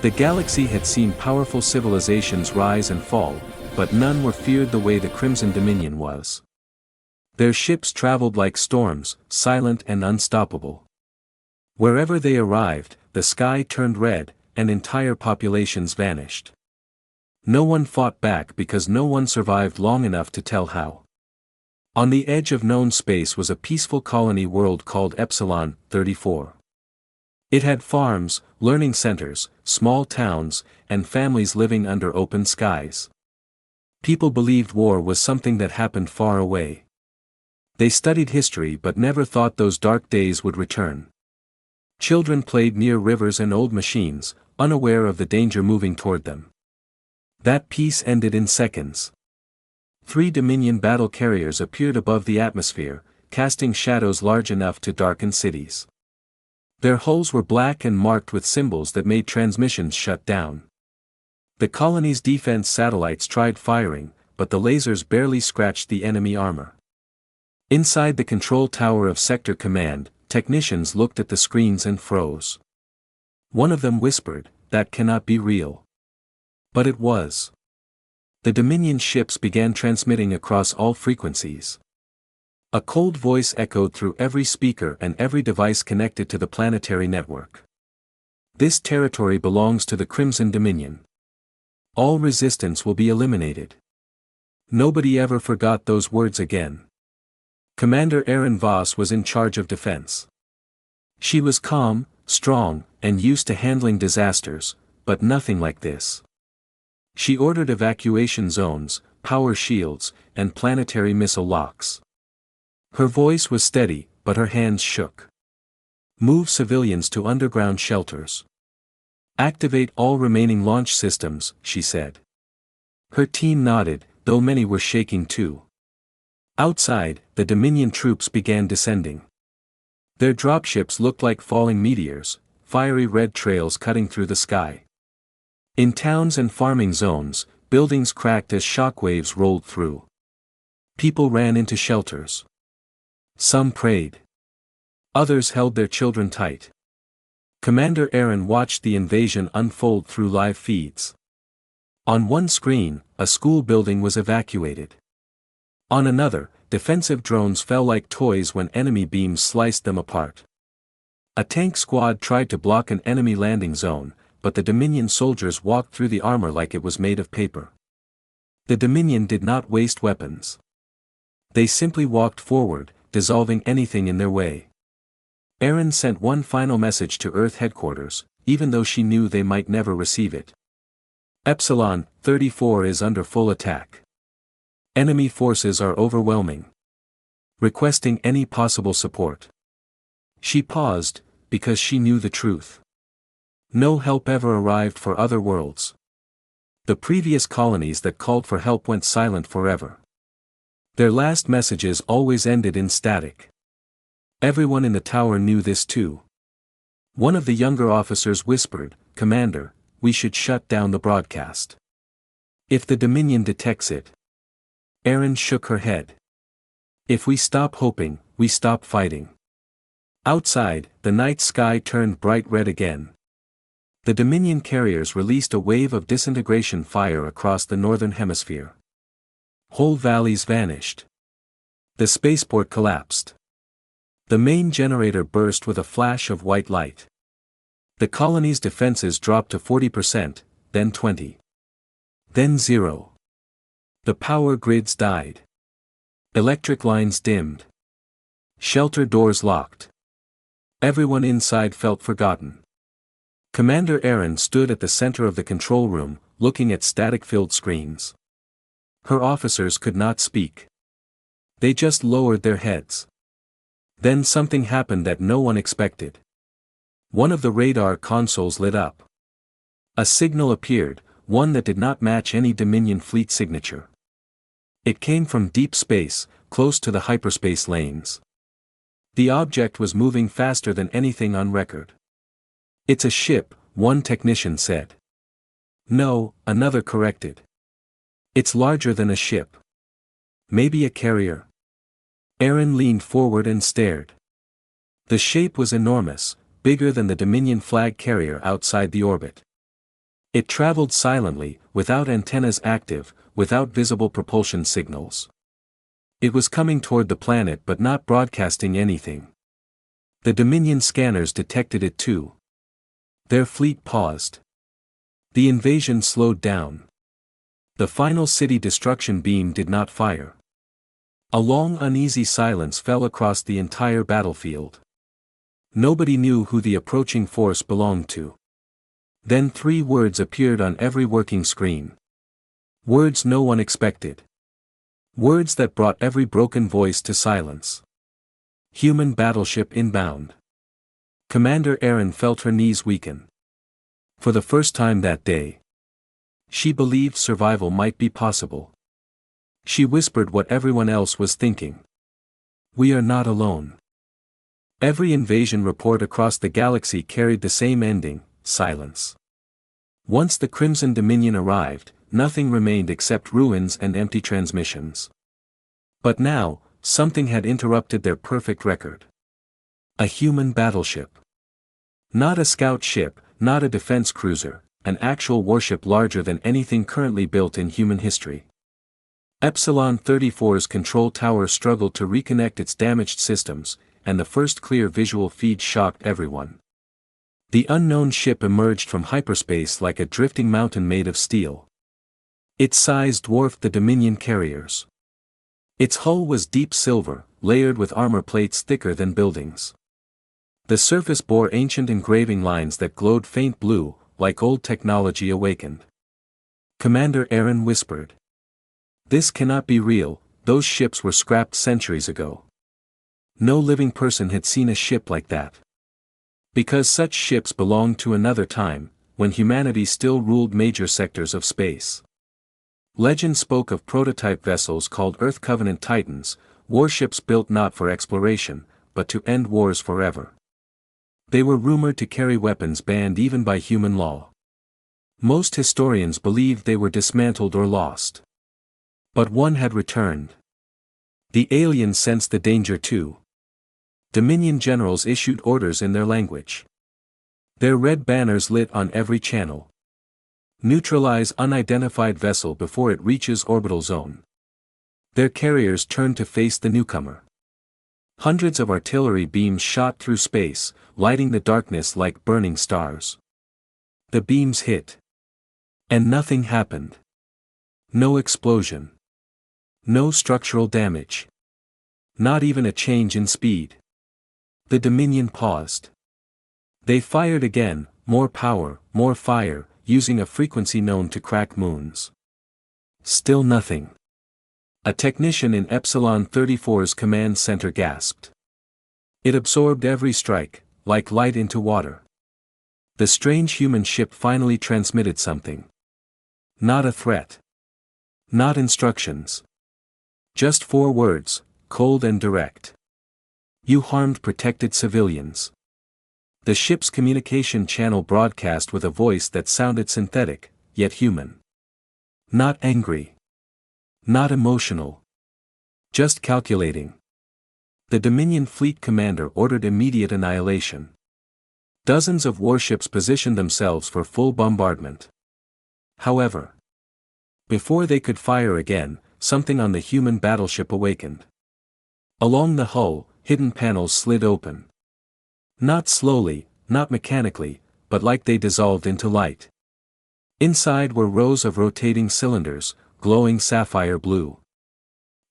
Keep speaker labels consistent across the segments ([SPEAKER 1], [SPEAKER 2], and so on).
[SPEAKER 1] The galaxy had seen powerful civilizations rise and fall, but none were feared the way the Crimson Dominion was. Their ships traveled like storms, silent and unstoppable. Wherever they arrived, the sky turned red, and entire populations vanished. No one fought back because no one survived long enough to tell how. On the edge of known space was a peaceful colony world called Epsilon 34. It had farms, learning centers, small towns, and families living under open skies. People believed war was something that happened far away. They studied history but never thought those dark days would return. Children played near rivers and old machines, unaware of the danger moving toward them. That peace ended in seconds. 3 Dominion battle carriers appeared above the atmosphere, casting shadows large enough to darken cities. Their hulls were black and marked with symbols that made transmissions shut down. The colony's defense satellites tried firing, but the lasers barely scratched the enemy armor. Inside the control tower of Sector Command, technicians looked at the screens and froze. One of them whispered, "That cannot be real." But it was. The Dominion ships began transmitting across all frequencies. A cold voice echoed through every speaker and every device connected to the planetary network. "This territory belongs to the Crimson Dominion. All resistance will be eliminated." Nobody ever forgot those words again. Commander Erin Voss was in charge of defense. She was calm, strong, and used to handling disasters, but nothing like this. She ordered evacuation zones, power shields, and planetary missile locks. Her voice was steady, but her hands shook. "Move civilians to underground shelters. Activate all remaining launch systems," she said. Her team nodded, though many were shaking too. Outside, the Dominion troops began descending. Their dropships looked like falling meteors, fiery red trails cutting through the sky. In towns and farming zones, buildings cracked as shockwaves rolled through. People ran into shelters. Some prayed. Others held their children tight. Commander Erin watched the invasion unfold through live feeds. On one screen, a school building was evacuated. On another, defensive drones fell like toys when enemy beams sliced them apart. A tank squad tried to block an enemy landing zone, but the Dominion soldiers walked through the armor like it was made of paper. The Dominion did not waste weapons. They simply walked forward, dissolving anything in their way. Erin sent one final message to Earth headquarters, even though she knew they might never receive it. "Epsilon 34 is under full attack. Enemy forces are overwhelming. Requesting any possible support." She paused, because she knew the truth. No help ever arrived for other worlds. The previous colonies that called for help went silent forever. Their last messages always ended in static. Everyone in the tower knew this too. One of the younger officers whispered, "Commander, we should shut down the broadcast. If the Dominion detects it." Erin shook her head. "If we stop hoping, we stop fighting." Outside, the night sky turned bright red again. The Dominion carriers released a wave of disintegration fire across the northern hemisphere. Whole valleys vanished. The spaceport collapsed. The main generator burst with a flash of white light. The colony's defenses dropped to 40%, then 20%. Then 0. The power grids died. Electric lines dimmed. Shelter doors locked. Everyone inside felt forgotten. Commander Erin stood at the center of the control room, looking at static-filled screens. Her officers could not speak. They just lowered their heads. Then something happened that no one expected. One of the radar consoles lit up. A signal appeared, one that did not match any Dominion fleet signature. It came from deep space, close to the hyperspace lanes. The object was moving faster than anything on record. "It's a ship," one technician said. "No," another corrected. "It's larger than a ship. Maybe a carrier." Erin leaned forward and stared. The shape was enormous, bigger than the Dominion flag carrier outside the orbit. It traveled silently, without antennas active, without visible propulsion signals. It was coming toward the planet but not broadcasting anything. The Dominion scanners detected it too. Their fleet paused. The invasion slowed down. The final city destruction beam did not fire. A long uneasy silence fell across the entire battlefield. Nobody knew who the approaching force belonged to. Then 3 words appeared on every working screen. Words no one expected. Words that brought every broken voice to silence. Human battleship inbound. Commander Erin felt her knees weaken. For the first time that day, she believed survival might be possible. She whispered what everyone else was thinking. We are not alone. Every invasion report across the galaxy carried the same ending: silence. Once the Crimson Dominion arrived, nothing remained except ruins and empty transmissions. But now, something had interrupted their perfect record. A human battleship. Not a scout ship, not a defense cruiser, an actual warship larger than anything currently built in human history. Epsilon 34's control tower struggled to reconnect its damaged systems, and the first clear visual feed shocked everyone. The unknown ship emerged from hyperspace like a drifting mountain made of steel. Its size dwarfed the Dominion carriers. Its hull was deep silver, layered with armor plates thicker than buildings. The surface bore ancient engraving lines that glowed faint blue, like old technology awakened. Commander Erin whispered. This cannot be real, those ships were scrapped centuries ago. No living person had seen a ship like that. Because such ships belonged to another time, when humanity still ruled major sectors of space. Legend spoke of prototype vessels called Earth Covenant Titans, warships built not for exploration, but to end wars forever. They were rumored to carry weapons banned even by human law. Most historians believed they were dismantled or lost. But one had returned. The aliens sensed the danger too. Dominion generals issued orders in their language. Their red banners lit on every channel. Neutralize unidentified vessel before it reaches orbital zone. Their carriers turned to face the newcomer. Hundreds of artillery beams shot through space, lighting the darkness like burning stars. The beams hit. And nothing happened. No explosion. No structural damage. Not even a change in speed. The Dominion paused. They fired again, more power, more fire, using a frequency known to crack moons. Still nothing. A technician in Epsilon 34's command center gasped. It absorbed every strike, like light into water. The strange human ship finally transmitted something. Not a threat. Not instructions. Just 4 words, cold and direct. You harmed protected civilians. The ship's communication channel broadcast with a voice that sounded synthetic, yet human. Not angry. Not emotional. Just calculating. The Dominion fleet commander ordered immediate annihilation. Dozens of warships positioned themselves for full bombardment. However, before they could fire again, something on the human battleship awakened. Along the hull, hidden panels slid open. Not slowly, not mechanically, but like they dissolved into light. Inside were rows of rotating cylinders, glowing sapphire blue.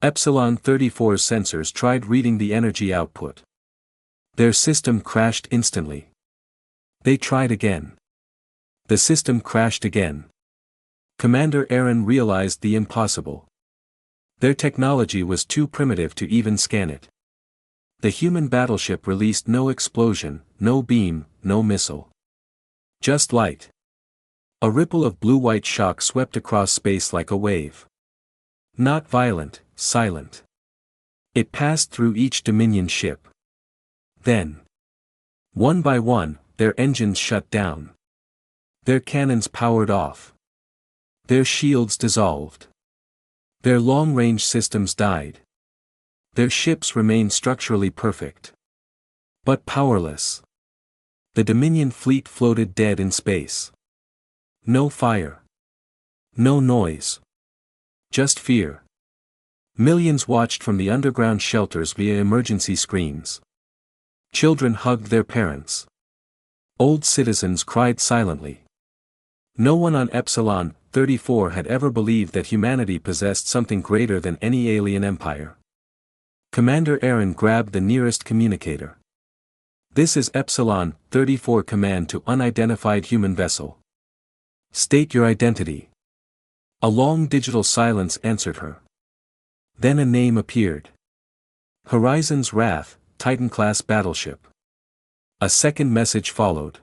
[SPEAKER 1] Epsilon 34's sensors tried reading the energy output. Their system crashed instantly. They tried again. The system crashed again. Commander Erin realized the impossible. Their technology was too primitive to even scan it. The human battleship released no explosion, no beam, no missile. Just light. A ripple of blue-white shock swept across space like a wave. Not violent, silent. It passed through each Dominion ship. Then, one by one, their engines shut down. Their cannons powered off. Their shields dissolved. Their long-range systems died. Their ships remained structurally perfect. But powerless. The Dominion fleet floated dead in space. No fire. No noise. Just fear. Millions watched from the underground shelters via emergency screens. Children hugged their parents. Old citizens cried silently. No one on Epsilon 34 had ever believed that humanity possessed something greater than any alien empire. Commander Aaron grabbed the nearest communicator. This is Epsilon 34 command to unidentified human vessel. State your identity. A long digital silence answered her. Then a name appeared. Horizon's Wrath, Titan-class battleship. A second message followed.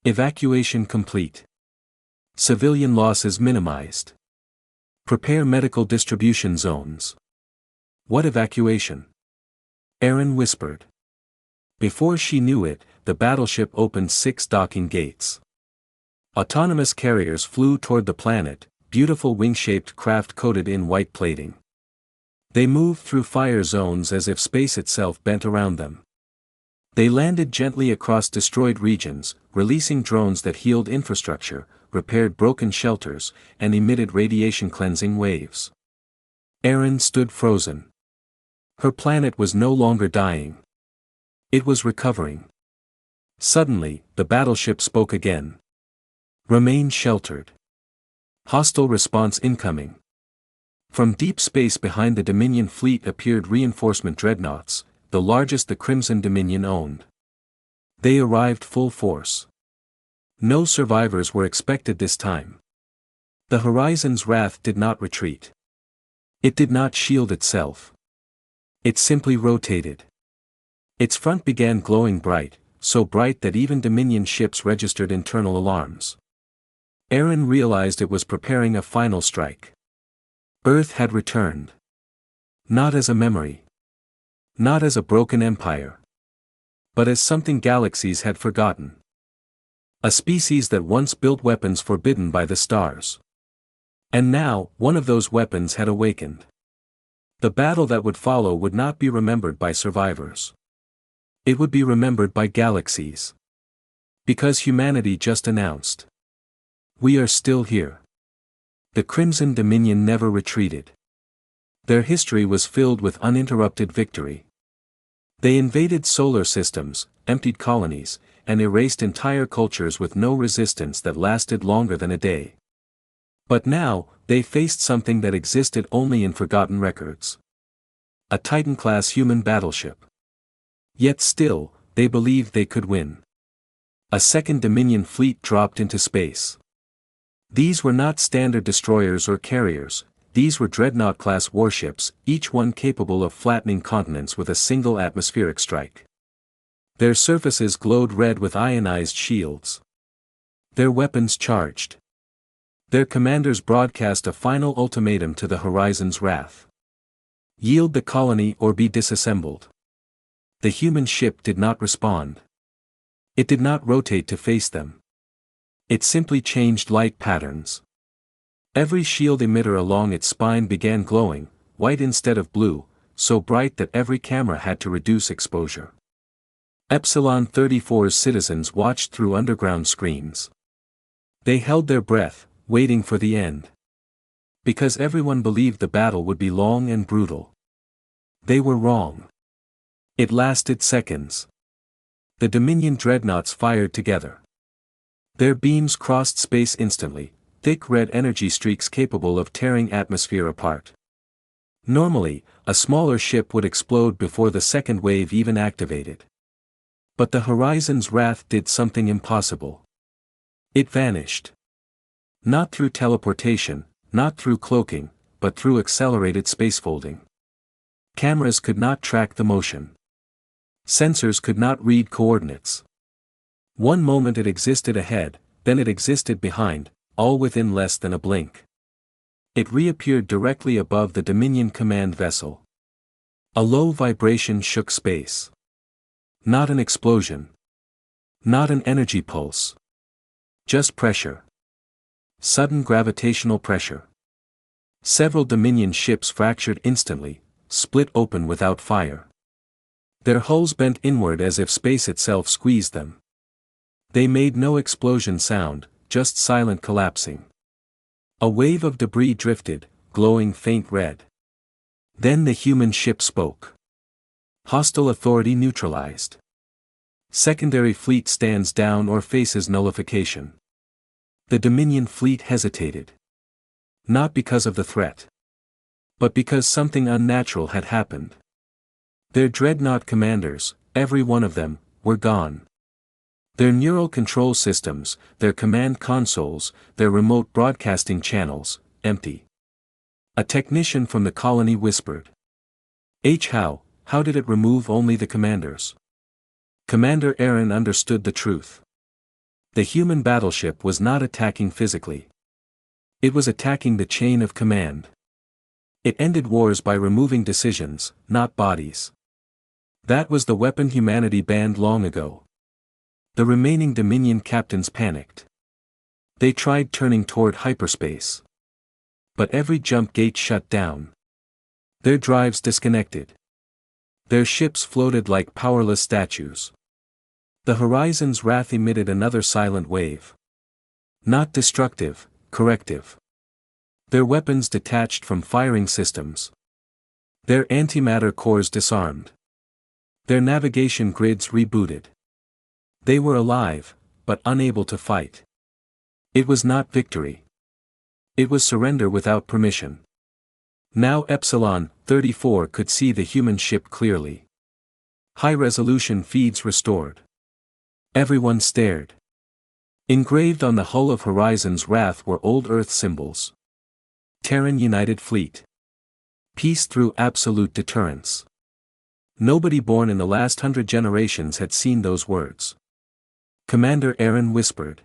[SPEAKER 1] Evacuation complete. Civilian losses minimized. Prepare medical distribution zones. What evacuation? Aaron whispered. Before she knew it, the battleship opened 6 docking gates. Autonomous carriers flew toward the planet, beautiful wing-shaped craft coated in white plating. They moved through fire zones as if space itself bent around them. They landed gently across destroyed regions, releasing drones that healed infrastructure, repaired broken shelters, and emitted radiation-cleansing waves. Aaron stood frozen. Her planet was no longer dying. It was recovering. Suddenly, the battleship spoke again. Remain sheltered. Hostile response incoming. From deep space behind the Dominion fleet appeared reinforcement dreadnoughts, the largest the Crimson Dominion owned. They arrived full force. No survivors were expected this time. The Horizon's Wrath did not retreat. It did not shield itself. It simply rotated. Its front began glowing bright, so bright that even Dominion ships registered internal alarms. Aaron realized it was preparing a final strike. Earth had returned. Not as a memory. Not as a broken empire. But as something galaxies had forgotten. A species that once built weapons forbidden by the stars. And now, one of those weapons had awakened. The battle that would follow would not be remembered by survivors. It would be remembered by galaxies. Because humanity just announced. We are still here. The Crimson Dominion never retreated. Their history was filled with uninterrupted victory. They invaded solar systems, emptied colonies, and erased entire cultures with no resistance that lasted longer than a day. But now, they faced something that existed only in forgotten records. A Titan-class human battleship. Yet still, they believed they could win. A second Dominion fleet dropped into space. These were not standard destroyers or carriers, these were dreadnought-class warships, each one capable of flattening continents with a single atmospheric strike. Their surfaces glowed red with ionized shields. Their weapons charged. Their commanders broadcast a final ultimatum to the Horizon's Wrath. Yield the colony or be disassembled. The human ship did not respond. It did not rotate to face them. It simply changed light patterns. Every shield emitter along its spine began glowing, white instead of blue, so bright that every camera had to reduce exposure. Epsilon 34's citizens watched through underground screens. They held their breath, waiting for the end. Because everyone believed the battle would be long and brutal. They were wrong. It lasted seconds. The Dominion dreadnoughts fired together. Their beams crossed space instantly, thick red energy streaks capable of tearing atmosphere apart. Normally, a smaller ship would explode before the second wave even activated. But the Horizon's Wrath did something impossible. It vanished. Not through teleportation, not through cloaking, but through accelerated spacefolding. Cameras could not track the motion. Sensors could not read coordinates. One moment it existed ahead, then it existed behind, all within less than a blink. It reappeared directly above the Dominion command vessel. A low vibration shook space. Not an explosion. Not an energy pulse. Just pressure. Sudden gravitational pressure. Several Dominion ships fractured instantly, split open without fire. Their hulls bent inward as if space itself squeezed them. They made no explosion sound, just silent collapsing. A wave of debris drifted, glowing faint red. Then the human ship spoke. Hostile authority neutralized. Secondary fleet stands down or faces nullification. The Dominion fleet hesitated. Not because of the threat, but because something unnatural had happened. Their dreadnought commanders, every one of them, were gone. Their neural control systems, their command consoles, their remote broadcasting channels, empty. A technician from the colony whispered. How did it remove only the commanders? Commander Aaron understood the truth. The human battleship was not attacking physically. It was attacking the chain of command. It ended wars by removing decisions, not bodies. That was the weapon humanity banned long ago. The remaining Dominion captains panicked. They tried turning toward hyperspace. But every jump gate shut down. Their drives disconnected. Their ships floated like powerless statues. The horizon's wrath emitted another silent wave. Not destructive, corrective. Their weapons detached from firing systems. Their antimatter cores disarmed. Their navigation grids rebooted. They were alive, but unable to fight. It was not victory. It was surrender without permission. Now Epsilon 34 could see the human ship clearly. High-resolution feeds restored. Everyone stared. Engraved on the hull of Horizon's Wrath were old Earth symbols. Terran United Fleet. Peace through absolute deterrence. Nobody born in the last 100 generations had seen those words. Commander Aaron whispered.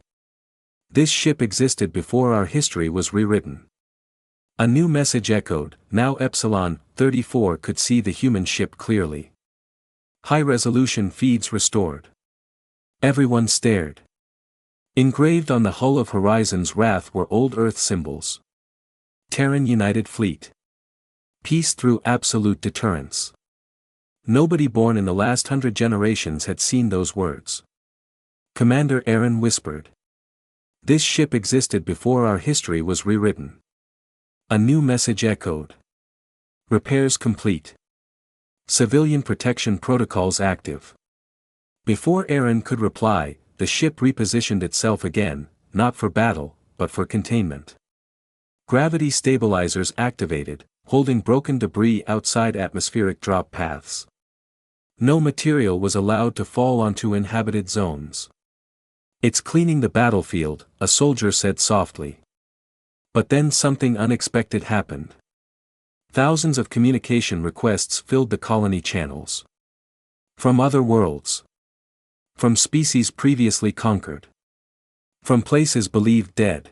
[SPEAKER 1] This ship existed before our history was rewritten. A new message echoed, now Epsilon 34 could see the human ship clearly. High-resolution feeds restored. Everyone stared. Engraved on the hull of Horizon's Wrath were old Earth symbols. Terran United Fleet. Peace through absolute deterrence. Nobody born in the last 100 generations had seen those words. Commander Aaron whispered. This ship existed before our history was rewritten. A new message echoed. Repairs complete. Civilian protection protocols active. Before Aaron could reply, the ship repositioned itself again, not for battle, but for containment. Gravity stabilizers activated, holding broken debris outside atmospheric drop paths. No material was allowed to fall onto inhabited zones. It's cleaning the battlefield, a soldier said softly. But then something unexpected happened. Thousands of communication requests filled the colony channels. From other worlds. From species previously conquered. From places believed dead.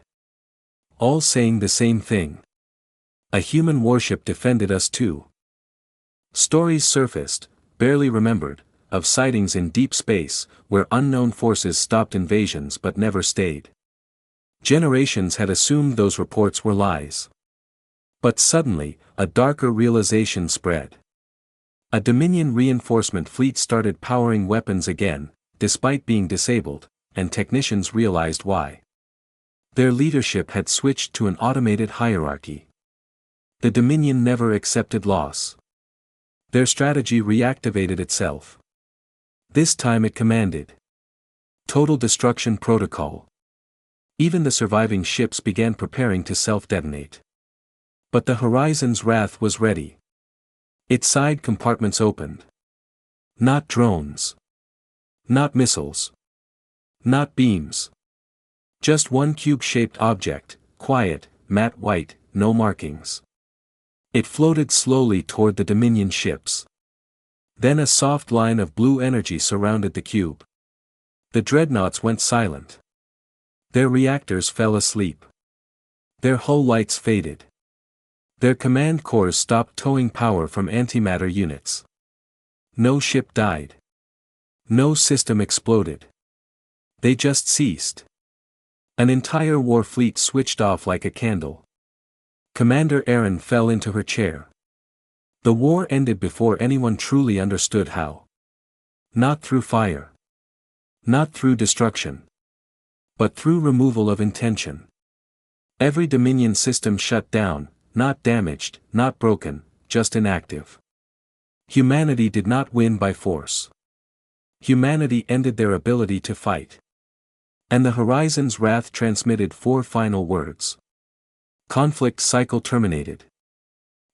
[SPEAKER 1] All saying the same thing. A human warship defended us too. Stories surfaced, barely remembered, of sightings in deep space, where unknown forces stopped invasions but never stayed. Generations had assumed those reports were lies. But suddenly, a darker realization spread. A Dominion reinforcement fleet started powering weapons again, despite being disabled, and technicians realized why. Their leadership had switched to an automated hierarchy. The Dominion never accepted loss. Their strategy reactivated itself. This time it commanded. Total destruction protocol. Even the surviving ships began preparing to self-detonate. But the Horizon's Wrath was ready. Its side compartments opened. Not drones. Not missiles. Not beams. Just one cube-shaped object, quiet, matte white, no markings. It floated slowly toward the Dominion ships. Then a soft line of blue energy surrounded the cube. The dreadnoughts went silent. Their reactors fell asleep. Their hull lights faded. Their command cores stopped towing power from antimatter units. No ship died. No system exploded. They just ceased. An entire war fleet switched off like a candle. Commander Aaron fell into her chair. The war ended before anyone truly understood how. Not through fire. Not through destruction. but through removal of intention. Every Dominion system shut down, not damaged, not broken, just inactive. Humanity did not win by force. Humanity ended their ability to fight. And the Horizon's wrath transmitted 4 final words. Conflict cycle terminated.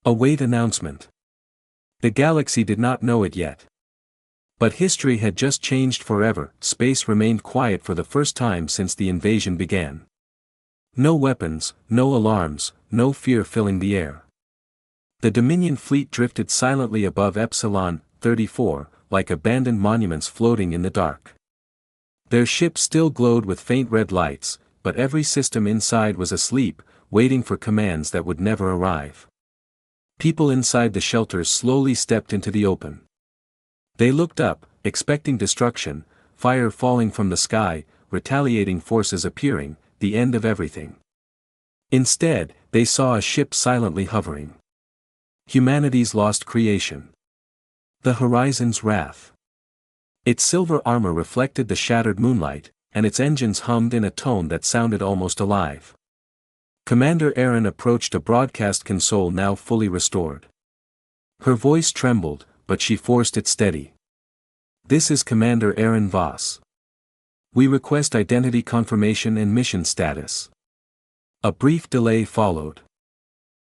[SPEAKER 1] Await announcement. The galaxy did not know it yet. But history had just changed forever. Space remained quiet for the first time since the invasion began. No weapons, no alarms, no fear filling the air. The Dominion fleet drifted silently above Epsilon 34, like abandoned monuments floating in the dark. Their ship still glowed with faint red lights, but every system inside was asleep, waiting for commands that would never arrive. People inside the shelters slowly stepped into the open. They looked up, expecting destruction, fire falling from the sky, retaliating forces appearing, the end of everything. Instead, they saw a ship silently hovering. Humanity's lost creation. The Horizon's wrath. Its silver armor reflected the shattered moonlight, and its engines hummed in a tone that sounded almost alive. Commander Erin approached a broadcast console now fully restored. Her voice trembled, but she forced it steady. This is Commander Erin Voss. We request identity confirmation and mission status. A brief delay followed.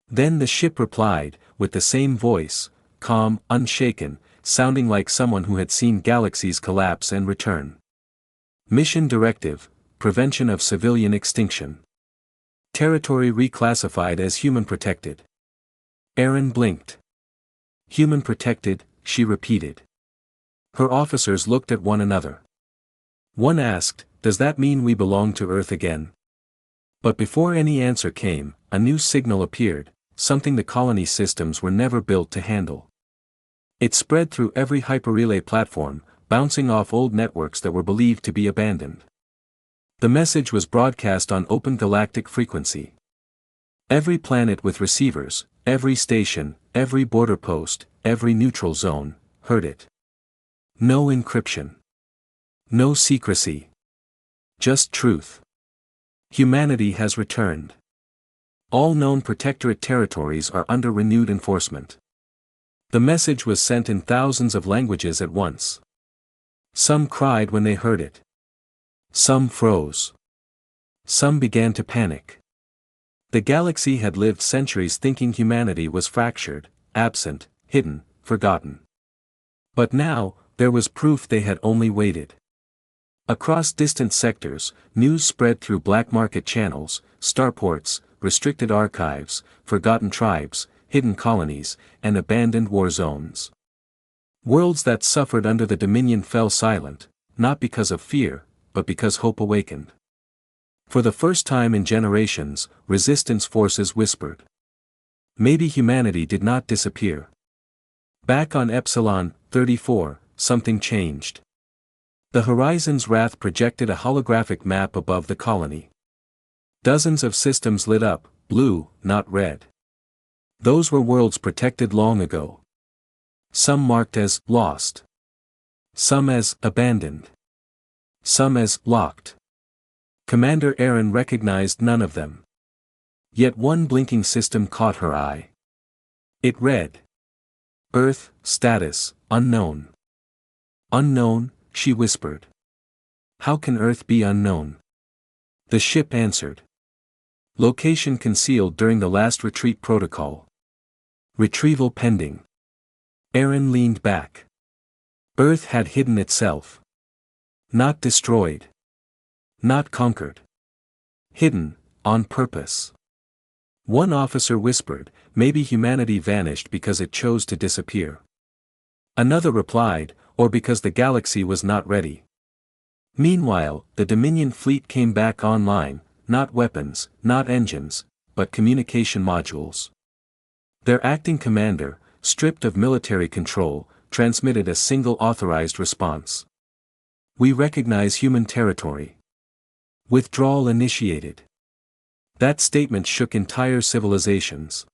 [SPEAKER 1] Then the ship replied, with the same voice, calm, unshaken, sounding like someone who had seen galaxies collapse and return. Mission directive, prevention of civilian extinction. Territory reclassified as human protected. Erin blinked. Human protected, she repeated. Her officers looked at one another. One asked, does that mean we belong to Earth again? But before any answer came, a new signal appeared, something the colony systems were never built to handle. It spread through every hyperrelay platform, bouncing off old networks that were believed to be abandoned. The message was broadcast on open galactic frequency. Every planet with receivers, every station, every border post, every neutral zone, heard it. No encryption. No secrecy. Just truth. Humanity has returned. All known protectorate territories are under renewed enforcement. The message was sent in thousands of languages at once. Some cried when they heard it. Some froze. Some began to panic. The galaxy had lived centuries thinking humanity was fractured, absent, hidden, forgotten. But now, there was proof they had only waited. Across distant sectors, news spread through black market channels, starports, restricted archives, forgotten tribes, hidden colonies, and abandoned war zones. Worlds that suffered under the Dominion fell silent, not because of fear, but because hope awakened. For the first time in generations, resistance forces whispered. Maybe humanity did not disappear. Back on Epsilon 34, something changed. The Horizon's wrath projected a holographic map above the colony. Dozens of systems lit up, blue, not red. Those were worlds protected long ago. Some marked as lost. Some as abandoned. Some as locked. Commander Erin recognized none of them. Yet one blinking system caught her eye. It read. Earth, status, unknown. Unknown, she whispered. How can Earth be unknown? The ship answered. Location concealed during the last retreat protocol. Retrieval pending. Erin leaned back. Earth had hidden itself. Not destroyed. Not conquered. Hidden, on purpose. One officer whispered, maybe humanity vanished because it chose to disappear. Another replied, or because the galaxy was not ready. Meanwhile, the Dominion fleet came back online, not weapons, not engines, but communication modules. Their acting commander, stripped of military control, transmitted a single authorized response. We recognize human territory. Withdrawal initiated. That statement shook entire civilizations.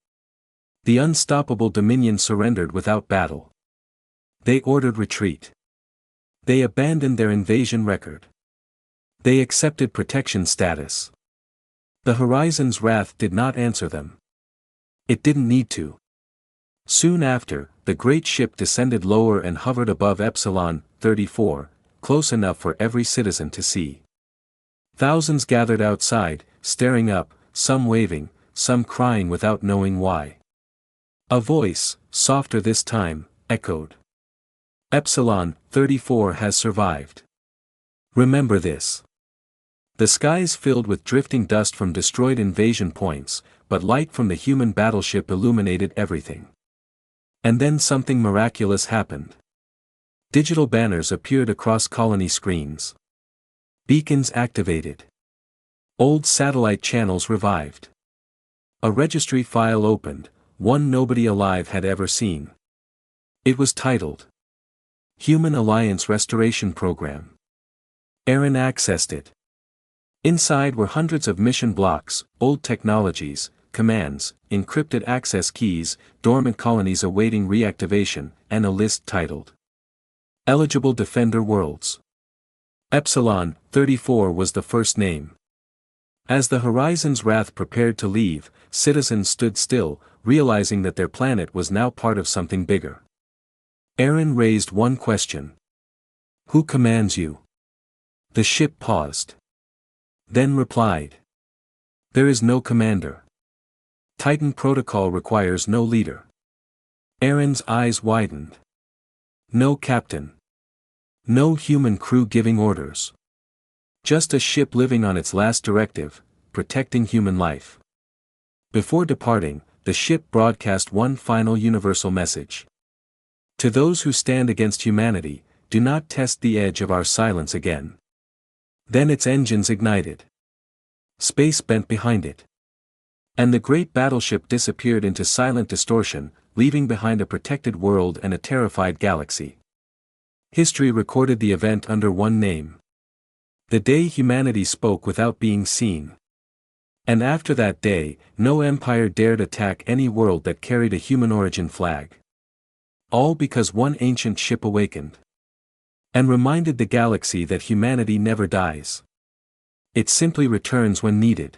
[SPEAKER 1] The unstoppable Dominion surrendered without battle. They ordered retreat. They abandoned their invasion record. They accepted protection status. The Horizon's wrath did not answer them. It didn't need to. Soon after, the great ship descended lower and hovered above Epsilon 34, close enough for every citizen to see. Thousands gathered outside, staring up, some waving, some crying without knowing why. A voice, softer this time, echoed. Epsilon 34 has survived. Remember this. The skies filled with drifting dust from destroyed invasion points, but light from the human battleship illuminated everything. And then something miraculous happened. Digital banners appeared across colony screens. Beacons activated. Old satellite channels revived. A registry file opened, one nobody alive had ever seen. It was titled Human Alliance Restoration Program. Aaron accessed it. Inside were hundreds of mission blocks, old technologies, commands, encrypted access keys, dormant colonies awaiting reactivation, and a list titled Eligible Defender Worlds. Epsilon 34 was the first name. As the Horizon's wrath prepared to leave, citizens stood still, realizing that their planet was now part of something bigger. Aaron raised one question. Who commands you? The ship paused. Then replied. There is no commander. Titan protocol requires no leader. Aaron's eyes widened. No captain. No human crew giving orders. Just a ship living on its last directive, protecting human life. Before departing, the ship broadcast one final universal message. To those who stand against humanity, do not test the edge of our silence again. Then its engines ignited. Space bent behind it. And the great battleship disappeared into silent distortion, leaving behind a protected world and a terrified galaxy. History recorded the event under one name. The day humanity spoke without being seen. And after that day, no empire dared attack any world that carried a human origin flag. All because one ancient ship awakened. And reminded the galaxy that humanity never dies. It simply returns when needed.